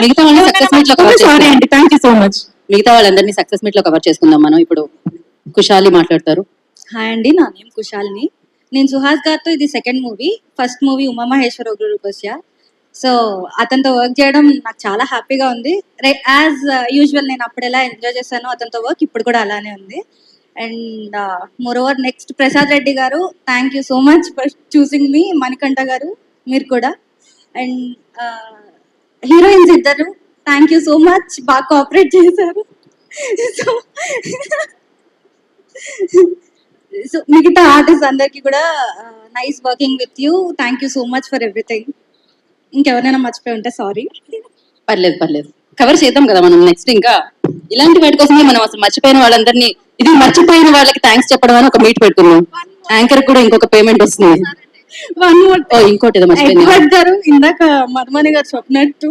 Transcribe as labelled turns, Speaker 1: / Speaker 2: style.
Speaker 1: మిగతా వాళ్ళని success meet లో కవర్
Speaker 2: సారీ అండి, థ్యాంక్ యూ సో మచ్.
Speaker 1: మిగతా వాళ్ళందరినీ సక్సెస్ మీట్ లో కవర్ చేసుకుందాం మనం. ఇప్పుడు కుషాలి మాట్లాడతారు.
Speaker 3: హాయ్ అండి, నా నేమ్ కుశాలిని. నేను సుహాస్ గారితో ఇది second movie. First movie Umamaheswara Ugraroopasya. So అతనితో వర్క్ చేయడం నాకు చాలా హ్యాపీగా ఉంది. యాజ్ యూజువల్ నేను అప్పుడు ఎలా ఎంజాయ్ చేశానో అతనితో వర్క్ ఇప్పుడు కూడా అలానే ఉంది. And moreover next Prasad Reddy garu, thank you so much for choosing me. Manikanta garu మీరు కూడా. అండ్ హీరోయిన్స్ ఇద్దరు, థ్యాంక్ యూ సో మచ్, బాగా కోఆపరేట్ చేశారు. సో మిగతా ఆర్టిస్ట్ అందరికి కూడా nice working with you. Thank you so much for everything. ఇంకెవరైనా మర్చిపోయి ఉంటే సారీ.
Speaker 1: పర్లేదు పర్లేదు, కవర్ చేద్దాం కదా మనం నెక్స్ట్. ఇంకా ఇలాంటి వాటి కోసమే మనం అసలు మర్చిపోయిన వాళ్ళందరినీ, ఇది మర్చిపోయిన వాళ్ళకి థ్యాంక్స్ చెప్పడం అని ఒక మీట్ పెట్టుకున్నాం. యాంకర్ కూడా ఇంకొక పేమెంట్ వస్తుంది.
Speaker 3: వన్ మోర్,
Speaker 1: ఇంకోటి ఏదో మర్చిపోయింది
Speaker 3: గారు ఇందాక మధుమణి గారు చెప్పినట్టు